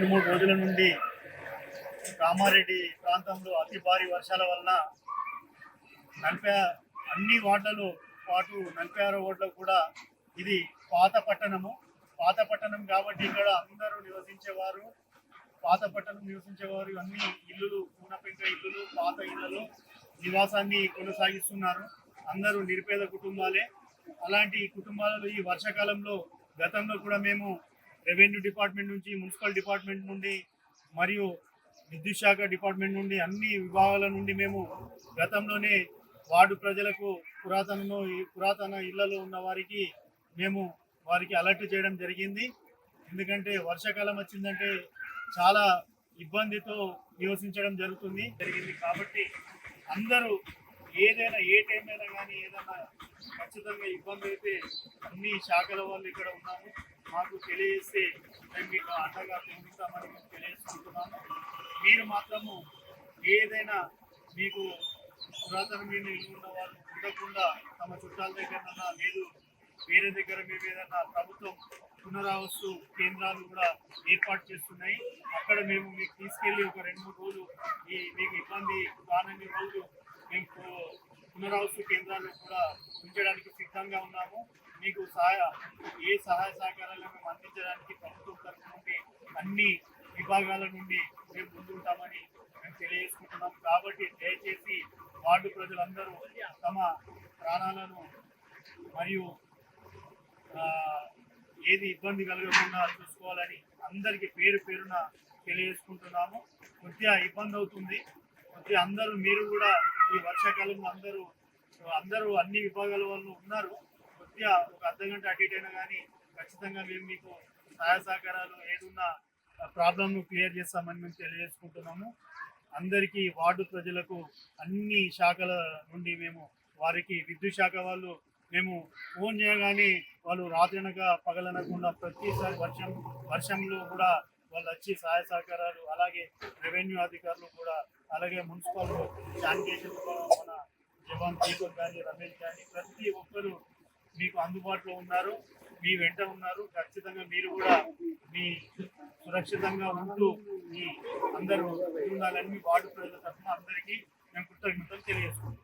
2-3 రోజుల నుండి కామారెడ్డి ప్రాంతంలో అతి భారీ వర్షాల వలన అన్ని వార్డులలో పాటు 46 వార్డులకు కూడా ఇది పాత పట్టణం కాబట్టి ఇక్కడ అందరూ పాత పట్టణం నివసించేవారు అన్ని ఇల్లులు కూనపెంక ఇల్లులు పాత ఇళ్లలో నివాసాన్ని కొనసాగిస్తున్నారు. అందరూ నిరుపేద కుటుంబాలే. అలాంటి కుటుంబాలలో ఈ వర్షాకాలంలో గతంలో కూడా మేము రెవెన్యూ డిపార్ట్మెంట్ నుంచి, మున్సిపల్ డిపార్ట్మెంట్ నుండి మరియు విద్యుత్ శాఖ డిపార్ట్మెంట్ నుండి అన్ని విభాగాల నుండి మేము గతంలోనే వార్డు ప్రజలకు పురాతన ఇళ్లలో ఉన్న వారికి అలర్ట్ చేయడం జరిగింది. ఎందుకంటే వర్షాకాలం వచ్చిందంటే చాలా ఇబ్బందితో నివసించడం జరిగింది కాబట్టి అందరూ ఏ టైం అయినా కానీ ఏదైనా ఖచ్చితంగా ఇబ్బంది అయితే అన్ని శాఖల వాళ్ళు ఇక్కడ ఉన్నాము. మాకు తెలియజేస్తే మేము మీకు అండగా పొందుతామని మేము తెలియజేసుకుంటున్నాము. మీరు మాత్రము ఏదైనా మీకు పురాతనమైన ఇల్లు ఉన్న వాళ్ళు ఉండకుండా తమ చుట్టాల దగ్గర లేదు వేరే దగ్గర మేము ఏదైనా ప్రభుత్వం పునరావాస కేంద్రాలు కూడా ఏర్పాటు చేస్తున్నాయి. అక్కడ మేము మీకు తీసుకెళ్ళి ఒక 2-3 రోజులు మీకు ఇబ్బంది కానన్ని రోజులు మేము పునరావాస కేంద్రాలు కూడా ఉంచడానికి సిద్ధంగా ఉన్నాము. మీకు ఏ సహాయ సహకారాలు మేము అందించడానికి ప్రభుత్వం తరఫు నుండి అన్ని విభాగాల నుండి మేము ముందుంటామని మేము తెలియజేసుకుంటున్నాం. కాబట్టి దయచేసి వార్డు ప్రజలందరూ తమ ప్రాణాలను మరియు ఏది ఇబ్బంది కలగకుండా చూసుకోవాలని అందరికీ పేరున తెలియజేసుకుంటున్నాము. కొద్దిగా ఇబ్బంది అవుతుంది. కొద్దిగా మీరు కూడా ఈ వర్షాకాలంలో అందరూ అన్ని విభాగాల వాళ్ళు ఉన్నారు. కొద్దిగా ఒక అర్ధగంట అటు ఇటు అయినా కానీ ఖచ్చితంగా మేము మీకు సహాయ సహకారాలు ఏదున్నా ప్రాబ్లంను క్లియర్ చేస్తామని మేము తెలియజేసుకుంటున్నాము. అందరికీ వార్డు ప్రజలకు అన్ని శాఖల నుండి మేము వారికి విద్యుత్ శాఖ వాళ్ళు మేము ఫోన్ చేయగానే వాళ్ళు రాత్రనక పగలనకుండా ప్రతిసారి వర్షంలో కూడా వాళ్ళు వచ్చి సహాయ సహకారాలు, అలాగే రెవెన్యూ అధికారులు కూడా, అలాగే మున్సిపల్ శానిటేషన్ మన జవాన్ దీపక్ కానీ రమేష్ కానీ ప్రతి ఒక్కరు మీకు అందుబాటులో ఉన్నారు, మీ వెంట ఉన్నారు. ఖచ్చితంగా మీరు కూడా మీ సురక్షితంగా ఉంటూ మీ అందరూ ఉండాలని వార్డు ప్రజల తరఫున అందరికీ మేము కృతజ్ఞతలు తెలియజేసుకుంటాం.